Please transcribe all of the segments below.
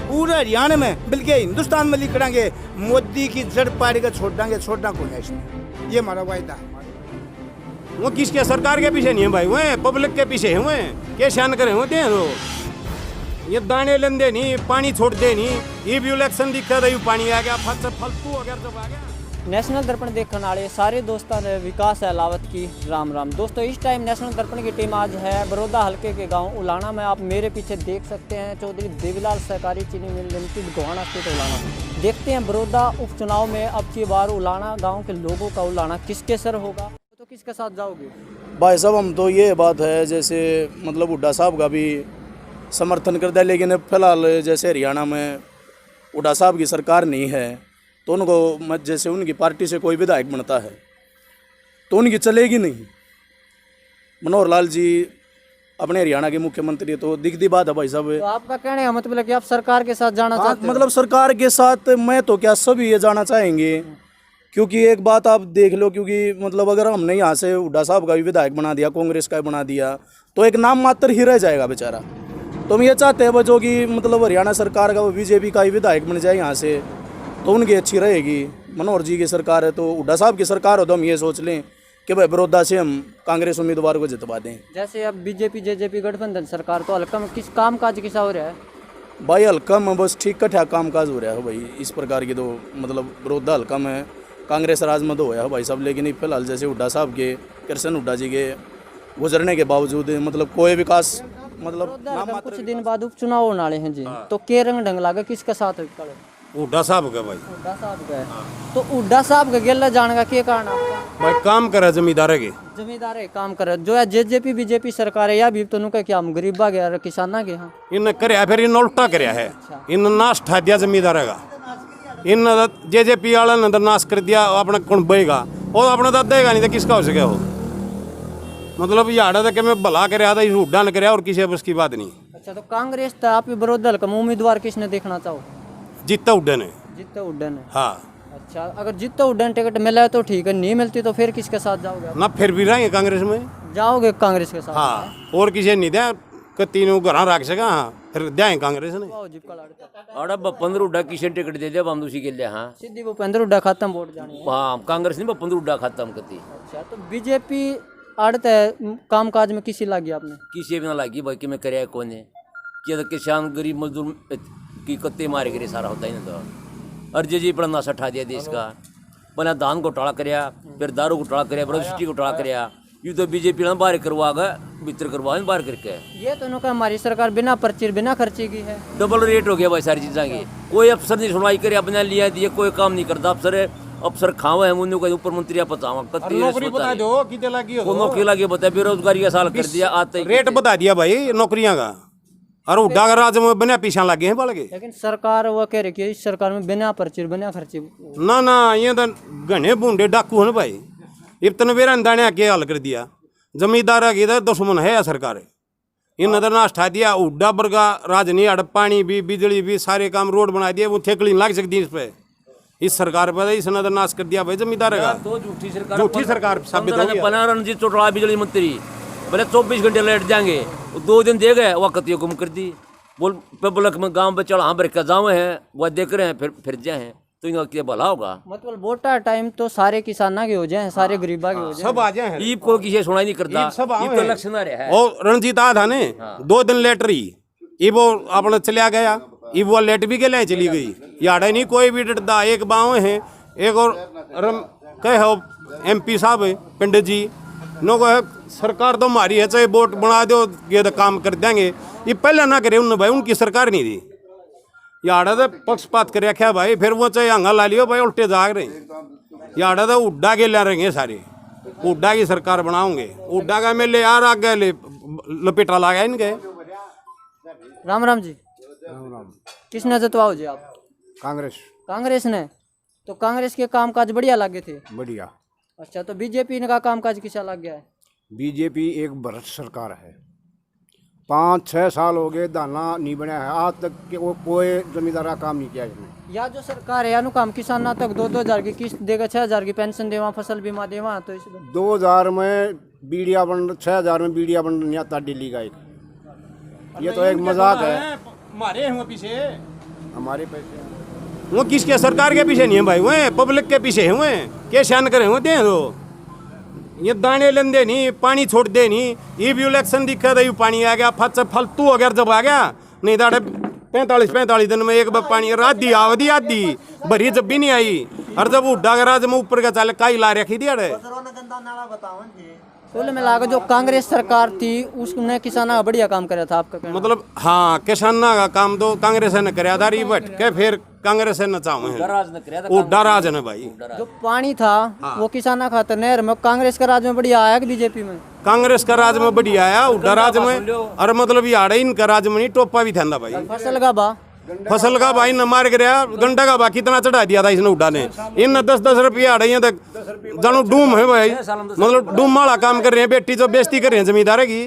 पूरे हरियाणा में बल्कि हिंदुस्तान में लिखड़ेंगे, मोदी की जड़ पाड़ के छोड़ देंगे, छोड़ना कौन है इसमें, ये हमारा वायदा है। वो किसके सरकार के पीछे नहीं है भाई, वो पब्लिक के पीछे है, वो क्या शान करे होते हैं वो, ये दाने लेंदे नहीं, पानी छोड़ते नहीं, ये भी इलेक्शन दिखा था, पानी आ गया, फालतू वगैरह सब आ गया। नेशनल दर्पण देखने वाले सारे दोस्तों ने विकास अहलावत की राम राम। दोस्तों इस टाइम नेशनल दर्पण की टीम आज है बड़ौदा हल्के के गांव उलाना में। आप मेरे पीछे देख सकते हैं चौधरी देवीलाल सहकारी चीनी मिल लिमिटेड गोहाना स्थित उलाना। देखते हैं बड़ौदा उपचुनाव में अब की बार उलाना गांव के लोगों का उलाना किसके सर होगा, तो किसके साथ जाओगे? भाई साहब हम तो ये बात है जैसे मतलब हुड्डा साहब का भी समर्थन करता है, लेकिन फिलहाल जैसे हरियाणा में हुड्डा साहब की सरकार नहीं है तो उनको जैसे उनकी पार्टी से कोई विधायक बनता है तो उनकी चलेगी नहीं। मनोहर लाल जी अपने हरियाणा के मुख्यमंत्री, तो दिखती बात है भाई साहब। तो आपका कहने का मतलब है कि आप सरकार के साथ जाना चाहते हो? मतलब सरकार के साथ मैं तो क्या सभी ये जाना चाहेंगे, क्योंकि एक बात आप देख लो, क्योंकि मतलब अगर हमने यहाँ से हुड्डा साहब का भी विधायक बना दिया, कांग्रेस का भी बना दिया, तो एक नाम मात्र ही रह जाएगा बेचारा। तो हम ये चाहते हैं जो कि मतलब हरियाणा सरकार का वो बीजेपी का ही विधायक बन जाए यहाँ से, तो उनकी अच्छी रहेगी। मनोहर जी की सरकार है तो हुड्डा साहब की सरकार हो तो हम ये सोच लें कि भाई बड़ौदा से हम कांग्रेस उम्मीदवार को जितवा दें। जैसे अब बीजेपी जेजेपी गठबंधन सरकार, तो हल्का में किस काम काज किसा हो रहा है? भाई हल्का में बस ठीक कठा काम काज हो रहा है भाई, इस प्रकार की तो मतलब बड़ौदा हल्का में कांग्रेस राज में तो होया भाई साहब, लेकिन फिलहाल जैसे हुड्डा साहब के कृष्ण हुड्डा जी के गुजरने के बावजूद मतलब कोई विकास मतलब कुछ दिन बाद उपचुनाव होने वाले हैं जी, तो के रंग ढंग लागे किसके साथ है? हुड्डा साहब का भाई, हुड्डा साहब का है। तो हुड्डा साहब का गेला जाने का क्या कारण आपका? भाई काम करे जमींदार के, जमींदार है काम करे जो है जेजेपी बीजेपी सरकार है या भी तो नुका क्या हम गरीबा गया किसाना के। हाँ इन करया फिर इन उल्टा करया है, इन नाश ठा दिया जमींदार का, इन जेजेपी वाला ने नाश कर दिया, अपना कौन बहेगा और अपना तो देगा नहीं तो किसका हो सके हो। मतलब याड़ा था कि मैं भला करया था, इस हुड्डा ने करया और किसी बस की बात नहीं। अच्छा तो कांग्रेस तो आप बड़ौदा हल्का में उम्मीदवार किसने देखना चाहो? जीता हुड्डा ने। जीता हुड्डा ने? हाँ। अच्छा अगर जीता हुड्डा ने टिकट मिला है तो ठीक है, नहीं मिलती तो फिर किसके साथ जाओगे? ना फिर भी रहेंगे कांग्रेस में, जाओगे कांग्रेस के साथ? हाँ और किसी नहीं दिया तीनों घर रख सका, हाँ फिर दें कांग्रेस ने। अरे भूपेंद्र हुड्डा किसी टिकट दे दिया हम दूसरी के लिए। हाँ सीधी भूपेंद्र हुड्डा खत्म वोट जानी है। हाँ कांग्रेस ने भूपेंद्र हुड्डा खत्म करती। अच्छा तो बीजेपी आड़त है काम काज में किसी लागी आपने? किसी भी ना लगी भाई कि मैं कराया कौन है कि किसान गरीब मजदूर की कत्ते मारे गिरे सारा होता ही ना। तो और जी बड़ा नशा ठा दिया देश का, बना धान घोटाला करया, फिर दारू घोटाला करया, रजिस्ट्री घोटाला करया, यू तो बीजेपी ने बाहर करवा भीतर करवा बाहर करके। ये तो नुका हमारी सरकार बिना पर्ची बिना खर्चे की है, डबल रेट हो गया भाई सारी चीज़ों की। कोई अफसर नहीं सुनवाई करे, अपने लिया दिए कोई काम नहीं करता अफसर खावा है मुन्नू का ऊपर मंत्री पचावा नौकरी बता दो कितने लगी हो, नौकरी लगी बता, बेरोजगारी का साल कर दिया, आते रेट बता दिया भाई नौकरियां का, और हुड्डा का राज में बिना पीछा लगे हैं बल्कि। लेकिन सरकार वो कह रही है इस सरकार में बिना पर्ची बिना खर्चे। ना ना ये तो घने बूंदे डाकू है भाई, इतने बेरा दाने के हल कर दिया। जमींदार की इधर दुश्मन है या सरकार, इन नजर नाश ठा दिया। हुड्डा वर्गा राज नहीं अड़, पानी भी बिजली भी सारे काम रोड बना दिए, वो ठेकड़ी लग सकती है इस पे, इस सरकार पर इस नजर नाश कर दिया भाई जमींदार का। तो झूठी सरकार साबित हो गया। रणजीत चौटाला बिजली मंत्री बोले 24 घंटे लेट जाएंगे, 2 दिन दे गए वक्त ये गुम कर दी। बोल पब्लिक में गांव में चढ़ा भर के जावे हैं वह देख रहे हैं फिर जाए हैं, तो इनका क्या भला होगा? मतलब वोटा टाइम तो सारे किसाना के हो जाए, सारे गरीबा के हो जाए, सब आ जाए। ईब को किसी सुनाई नहीं करता, सब तो लक्षण है। और रणजीत आ था ने 2 दिन लेट रही, ये वो अपना चलिया गया, ये वो लेट भी के लिए चली गई। याड़ा नहीं कोई भी डरदा। एक बाव है, एक और कहे हो MP साहब है पंडित जी, नो को सरकार तो हमारी है, चाहे वोट बना दो ये तो काम कर देंगे। ये पहले ना करे उन्होंने भाई, उनकी सरकार नहीं थी। याड़ा तो पक्षपात कर रखा भाई, फिर वो चाहे हंगा ला लियो भाई, उल्टे जाग रहे। याड़ा तो हुड्डा के ले रहेंगे सारे, हुड्डा की सरकार बनाओगे, हुड्डा का MLA यार आगे लपेटा ला गया इनके। राम राम जी। राम राम। किसने जतवाओ जी आप? कांग्रेस। कांग्रेस ने? तो कांग्रेस के कामकाज बढ़िया लगे थे? बढ़िया। अच्छा तो बीजेपी का कामकाज किसा लग गया है? बीजेपी एक भ्रष्ट सरकार है, 5-6 साल हो गए, दाना नहीं बना है आज तक कि वो कोई जमींदार का काम नहीं किया इसने। या जो सरकार है या काम किसान तक 2-2 हज़ार की किस्त देगा, 6 हज़ार की पेंशन देवा, फसल बीमा देवा, तो 2000 में बीड़िया बन 6000 में बीड़िया बन नहीं आता दिल्ली का एक, ये तो एक मजाक है। मारे हैं पीछे हमारे पैसे वो किसके सरकार के पीछे नहीं है भाई, वो पब्लिक के पीछे है, वो क्या शान करे वो दे दो ये दाने लेंदे नहीं, पानी छोड़ दे नहीं, ये भी इलेक्शन दिखा था, पानी आ गया फालतू हो गया जब आ गया, नहीं दाड़े 45 दिन में एक बार पानी आधी आवधी आधी भरी जब भी नहीं आई, और जब उड्डा राज में ऊपर का चाले काई ला रखी दिया रे। कुल मिलाकर जो कांग्रेस सरकार थी उसने किसानों का बढ़िया काम कराया था आपका कहना? मतलब हाँ किसाना का काम तो कांग्रेस ने कराया था, बट के फिर कांग्रेस ने चाहे उड्डा राज ने भाई। जो पानी था वो किसाना खातर नहर में कांग्रेस का राज में बढ़िया आया कि बीजेपी में? कांग्रेस का राज में बढ़िया आया, उड्डा राज में, और मतलब यार इनका राज में नहीं टोपा भी था भाई। फसल का भाई न मार गया, गंडा का भाई कितना चढ़ा दिया था इसने उड्डा ने, इन 10-10 रुपया आ रही है तक जानू डूम है भाई, मतलब डूम वाला काम कर रहे हैं, बेटी जो बेइज्जती कर रहे हैं जमींदार की।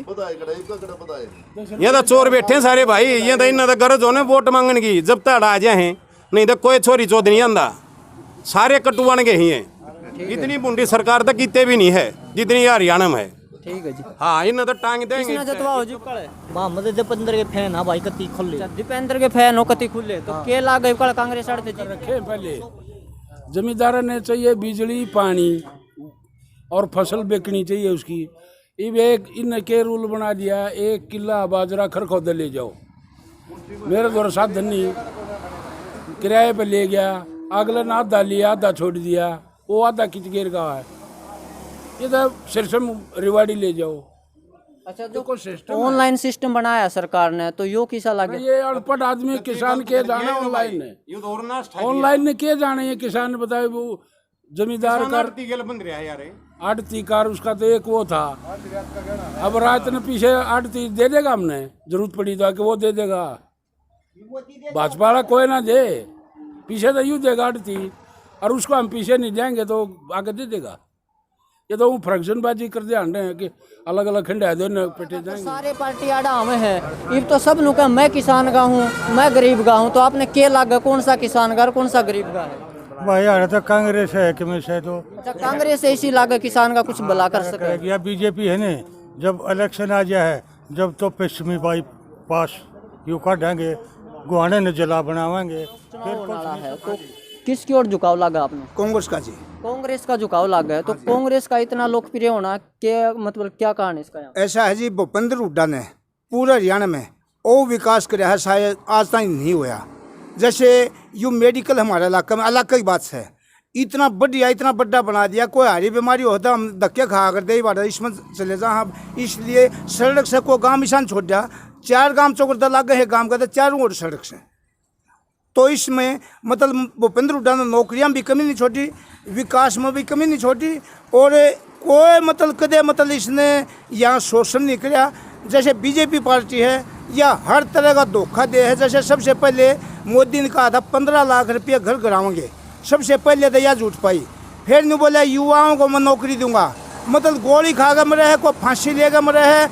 ये तो चोर बैठे हैं सारे भाई, ये तो इन गरज होने वोट मांगने की, जब तक आ जाए नहीं तो कोई छोरी चौध नहीं आंदा, सारे कटुआन के ही हैं। इतनी बुंडी सरकार तक कितने भी नहीं है जितनी हरियाणा में है। ठीक है जी। हाँ इन तो टांग देंगे। मोहम्मद दीपेंद्र के फैन है भाई, कति खुले दीपेंद्र के फैन हो कति खुले तो के ला गए कल कांग्रेस आड़े थे रखे पहले जमींदार ने चाहिए बिजली पानी और फसल बेचनी चाहिए उसकी, अब एक इनके रूल बना दिया, 1 किला बाजरा खरखौदा ले जाओ, मेरे द्वारा साधन नहीं, किराए पे ले गया, अगले ने आधा लिया आधा छोड़ दिया, वो आधा किचगेर का है, इधर सिरसम रिवाड़ी ले जाओ। अच्छा जो ऑनलाइन सिस्टम बनाया सरकार ने तो यो किसा लगे? ये अनपढ़ आदमी किसान के जाने ऑनलाइन है, ऑनलाइन ने के जाने ये किसान बताए, वो जमींदार का आड़ती कार उसका तो एक वो था, अब रात ने पीछे आड़ती दे देगा, हमने जरूरत पड़ी तो आके वो दे देगा, भाजपा वाला कोई ना दे, पीछे तो यूँ देगा आड़ती, और उसको हम पीछे नहीं जाएंगे तो आगे दे देगा। ये तो वो फ्रैक्शनबाजी कर दे आंडे हैं कि अलग अलग खंडे दे पेटे जाएंगे। सारे पार्टी आड़ा हमें है, अब तो सब नु का मैं किसान का हूँ, मैं गरीब का हूँ, तो आपने के लागा कौन सा किसान का और कौन सा गरीब का है? भाई यार तो कांग्रेस है कि में से तो अच्छा कांग्रेस ऐसी लागा किसान का कुछ भला कर सके? या बीजेपी है ने, जब इलेक्शन आ जाए है जब तो पश्चिमी बाई पास यू काटेंगे, गुआने ने जला बनावेंगे, फिर है तो किसकी ओर झुकाव लगा आपने? कांग्रेस का जी, कांग्रेस का झुकाव लगा है, तो कांग्रेस का इतना लोकप्रिय होना के मतलब क्या कारण है इसका? ऐसा है जी, भूपेंद्र हुड्डा ने पूरे हरियाणा में वो विकास कराया है, शायद आज तक नहीं हुआ। जैसे यू मेडिकल हमारे इलाका में अलग की बात है, इतना बढ़िया इतना बड़ा बना दिया, कोई हारी बीमारी होता हम धक्के खा कर दे बाड़ा इसमें चले जा हम, इसलिए सड़क से कोई गांव निशान छोड़ दिया, 4 गांव चौकरदा लागे है गांव का, तो 4 और सड़क से, तो इसमें मतलब भूपेंद्र हुड्डा ने नौकरियां भी कमी नहीं छोड़ी, विकास में भी कमी नहीं छोड़ी, और कोई मतलब कदे मतलब इसने यहाँ शोषण नहीं किया। जैसे बीजेपी पार्टी है या हर तरह का धोखा दे है, जैसे सबसे पहले मोदी ने कहा था 15 लाख रुपया घर कराएंगे, सबसे पहले तो यह झूठ पाई, फिर नहीं बोला युवाओं को मैं नौकरी दूंगा, मतलब गोली खा कर मरे है, को फांसी लेकर मरे है,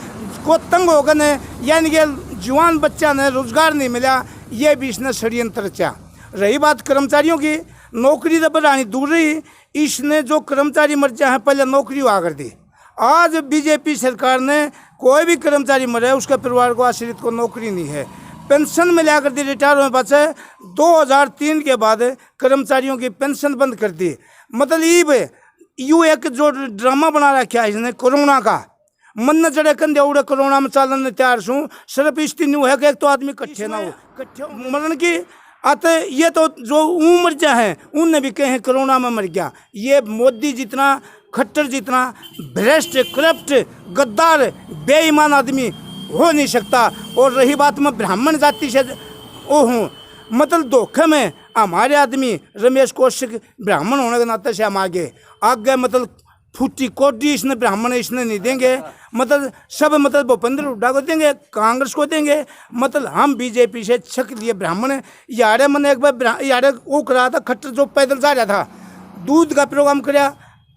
को तंग होकर ने, यानी कि जवान बच्चा ने रोजगार नहीं मिला, ये भी इसने षड्यंत्र रचा। रही बात कर्मचारियों की, नौकरी तो बढ़ानी दूर रही, इसने जो कर्मचारी मर जाए पहले नौकरी हुआ कर दी। आज बीजेपी सरकार ने कोई भी कर्मचारी मरे उसके परिवार को आश्रित को नौकरी नहीं है, पेंशन में ला कर दी, रिटायर होने पास 2003 के बाद कर्मचारियों की पेंशन बंद कर दी। मतलब यू एक जो ड्रामा बना रखा है इसने कोरोना का, मन न चढ़े कंधे उड़े कोरोना में चालन ने तैयार छूँ, सिर्फ इस न्यू है कि एक तो आदमी कट्ठे ना हो, कट्ठे मरण की आते, ये तो जो उम्र जा है उनने भी कहे कोरोना में मर गया। ये मोदी जितना खट्टर, जितना भ्रष्ट, करप्ट, गद्दार, बेईमान आदमी हो नहीं सकता। और रही बात में ब्राह्मण जाति से ओ हूँ, मतलब धोखे में हमारे आदमी रमेश कौशिक ब्राह्मण होने के नाते से हम आगे मतलब फूटी कोटी इसने ब्राह्मण इसने नहीं देंगे, मतलब सब मतलब भूपेंद्र हुड्डा को देंगे, कांग्रेस को देंगे, मतलब हम बीजेपी से छक लिए ब्राह्मण। यारे मैंने एक बार यारे वो करा था, खट्टर जो पैदल जा रहा था, दूध का प्रोग्राम कराया,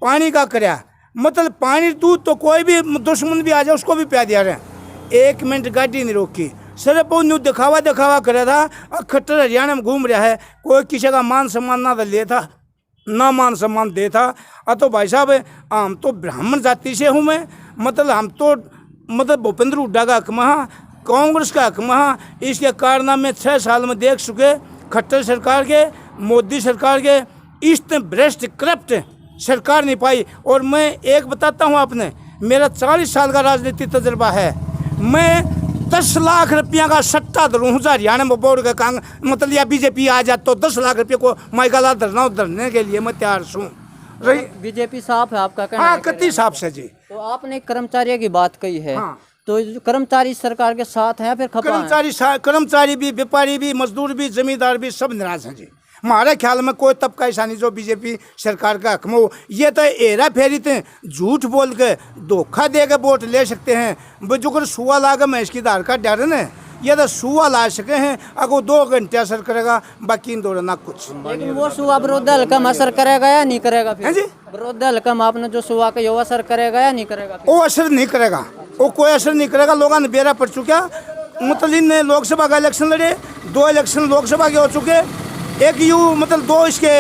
पानी का कराया, मतलब पानी दूध तो कोई भी दुश्मन भी आ जाए उसको भी पिया दिया रहे, 1 मिनट गाड़ी नहीं रोकी, सिर्फ वो न्यू दिखावा कर रहा था। खट्टर हरियाणा में घूम रहा है, कोई किसी का मान सम्मान ना ले था ना मान सम्मान दे था। तो भाई साहब हम तो ब्राह्मण जाति से हूँ मैं, मतलब हम तो मतलब भूपेंद्र हुड्डा का हक महा, कांग्रेस का हक महा, इसके कारनामे 6 साल में देख चुके, खट्टर सरकार के, मोदी सरकार के, इतने भ्रष्ट करप्ट सरकार नहीं पाई। और मैं एक बताता हूँ आपने, मेरा 40 साल का राजनीतिक तजर्बा है। मैं 10 लाख रुपया का सट्टा धरूँ हरियाणा में बोर्ड का कांग मतलब या बीजेपी आ जाए तो 10 लाख रुपये को माइकाला धरने के लिए मैं तैयार हूँ। रही बीजेपी साफ है आपका कहना हाँ है? कति साहब से जी। तो आपने कर्मचारियों की बात कही है, हाँ। तो जो कर्मचारी सरकार के साथ हैं फिर खपा हैं? कर्मचारी भी, व्यापारी भी, मजदूर भी, जमींदार भी सब नाराज हैं जी। हमारे ख्याल में कोई तबका ऐसा नहीं जो बीजेपी सरकार का हक में हो। ये तो हेरा फेरी थे, झूठ बोल के धोखा दे के वोट ले सकते हैं। वो जो कर सुआ ला के मैं इसकी धार का डर है, ये तो सुआ ला सके हैं। अगर 2 घंटे असर करेगा, बाकी इन दोनों ना कुछ। लेकिन वो सुआ विरोधी हल्का में असर करेगा या नहीं करेगा? हैं जी? फिर विरोधी हल्का में आपने जो सुआ का वो असर करेगा या नहीं करेगा? फिर? वो असर नहीं करेगा, वो कोई असर नहीं करेगा। लोगों ने बेरा पड़ चुका। मतलब इन लोकसभा का इलेक्शन लड़े, 2 इलेक्शन लोकसभा के हो चुके, एक मतलब 2 इसके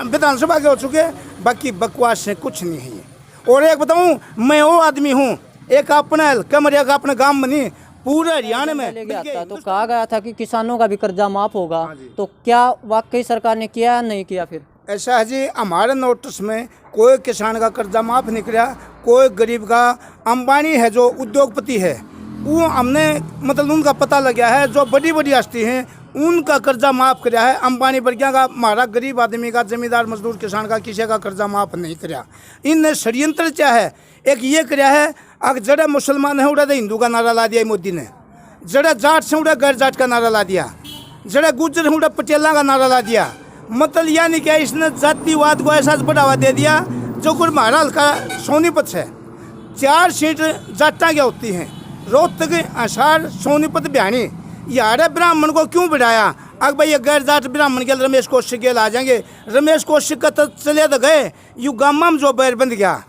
विधानसभा के हो चुके। बाकी बकवास से कुछ नहीं है ये। और एक बताऊं, मैं वो आदमी हूँ, एक अपने हल्का में, एक अपने गांव में नहीं, पूरे हरियाणा में ले गया था तो कहा गया था कि किसानों का भी कर्जा माफ होगा, तो क्या वाकई सरकार ने किया या नहीं किया? फिर ऐसा है जी, हमारे नोटिस में कोई किसान का कर्जा माफ नहीं किया, कोई गरीब का। अंबानी है जो उद्योगपति है, वो हमने मतलब उनका पता लग गया है, जो बड़ी बड़ी हस्ती हैं उनका कर्जा माफ कराया है। अंबानी वर्गिया का, हमारा गरीब आदमी का, जमींदार मजदूर किसान का किसी का कर्जा माफ नहीं कराया। इनने षड्यंत्र क्या है, एक ये कराया है, अगर जड़ा मुसलमान है उड़ा तो हिंदू का नारा ला दिया मोदी ने, जड़ा जाट से उड़ा गैर जाट का नारा ला दिया, जड़ा गुज्जर है उड़ा पटेला का नारा ला दिया। मतलब यानी क्या, इसने जातिवाद को ऐसा बढ़ावा दे दिया। जो कुछ हमारा हल्का सोनीपत से 4 सीट जाटा की होती हैं, रोहतक, असार, सोनीपत, बिहानी। यार ब्राह्मण को क्यों बढ़ाया? अगर भाई ये गैर जाट ब्राह्मण के रमेश कौशिक के आ जाएंगे, रमेश कौशिक का तो चले तो गए, यू गामा में जो बैर बंद गया,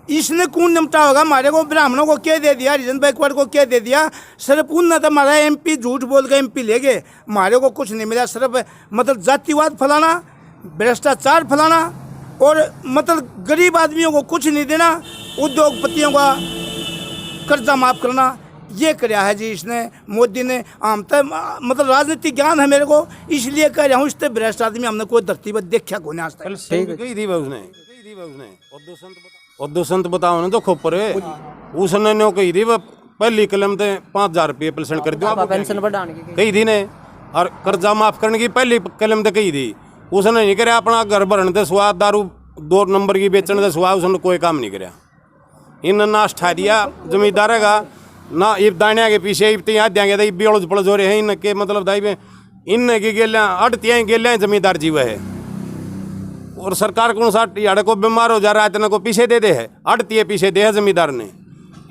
इसने कौन निपटा होगा? हमारे को ब्राह्मणों को क्या दे दिया, हरिजन बैकवर्ड को क्या दे दिया? सिर्फ उन तो हमारा MP झूठ बोल के MP ले गए, हमारे को कुछ नहीं मिला। सिर्फ मतलब जातिवाद फैलाना, भ्रष्टाचार फैलाना, और मतलब गरीब आदमियों को कुछ नहीं देना, उद्योगपतियों का कर्जा माफ करना, ये कराया है जी इसने, मोदी ने। आम तो मतलब राजनीतिक ज्ञान है मेरे को, इसलिए कह रहा हूँ, इससे भ्रष्ट आदमी हमने कोई धरती पर देखा को नहीं आज तक। कही थी उसने और संत बताओ ना तो खोपर उसने नो कही थी, वो पहली कलम ते 5000 रुपये पेंशन कर दो, पेंशन बढ़ाने की कही थी ने, और कर्जा माफ करने की पहली कलम ते कही थी। उसने नहीं कराया अपना घर भरने ते स्वाद, दारू 2 नंबर की बेचने ते स्वाद, उसने कोई काम नहीं कराया। इन नाश ठा दिया जमींदार का ना, इब दानिया के पीछे इब यहाँ देंगे तो बेड़ोज पड़ोज हो रहे हैं इनके, मतलब दाई में इन की गेलियाँ अड़तियाँ गेलियाँ जमींदार जीव है। और सरकार को अनुसार यार को बीमार हो जा रहा है तो को पीछे दे दे है, अड़तिये पीछे दे है जमींदार ने।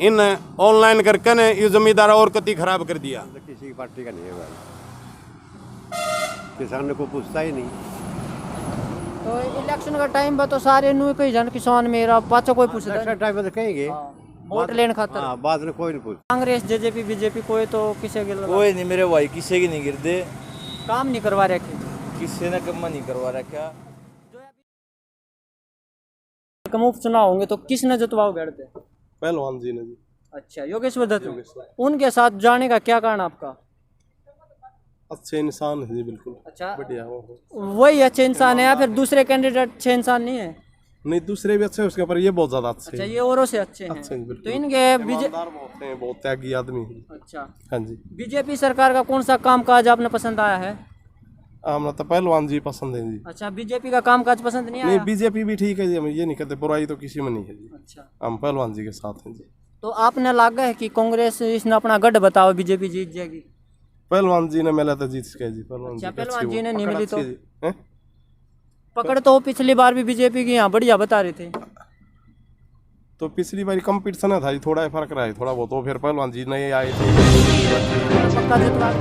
इन ऑनलाइन करके ने ये जमींदार और कति खराब कर दिया। किसी की पार्टी का नहीं है भाई, किसान को पूछता ही नहीं। तो इलेक्शन का टाइम बा तो सारे नु कई जन किसान मेरा पाछा कोई पूछता इलेक्शन टाइम में तो कहेंगे, वोट लेने खातर। हाँ, बाद में कोई नहीं पूछ। कांग्रेस, JJP, BJP कोई तो किसी के कोई नहीं मेरे भाई, किसी की नहीं गिरदे, काम नहीं करवा रखे, किसी ने कम नहीं करवा रखा। उपचुनाव होंगे तो किसने जितवाओगे? पहलवान जी ने जी। अच्छा, योगेश्वर दत्त। उनके साथ जाने का क्या कारण आपका? अच्छे इंसान है जी, बिल्कुल। अच्छा, बढ़िया वही अच्छे इंसान है या फिर दूसरे कैंडिडेट अच्छे इंसान नहीं है? नहीं, दूसरे भी अच्छे हैं उसके ऊपर, ये बहुत ज्यादा अच्छे अच्छा, हैं। ये औरों से अच्छे हैं। अच्छे हैं, बिल्कुल। तो इनके ईमानदार बहुत हैं, बहुत त्यागी आदमी हैं। अच्छा, हाँ जी। BJP सरकार का कौन सा कामकाज आपने पसंद आया है? हमें तो पहलवान जी पसंद है जी। अच्छा, BJP का कामकाज पसंद नहीं आया? नहीं, BJP भी ठीक है जी, हम ये नहीं कहते, बुराई तो किसी में नहीं है जी। अच्छा, हम पहलवान जी के साथ हैं जी। तो आपने लगा है कि कांग्रेस इसने अपना गढ़ बताओ BJP जीत जाएगी? पहलवान जी ने मिला तो जीत गए जी। पहलवान अच्छा, जी पहलवान जी ने नहीं पकड़ मिली तो अच्छी जी। हैं? पकड़ तो पिछली बार भी BJP की यहाँ बढ़िया बता रहे थे। तो पिछली बार कंपटीशन था जी, थोड़ा फर्क रहा है, थोड़ा बहुत। तो फिर पहलवान जी नए आए थे, पक्का जितवा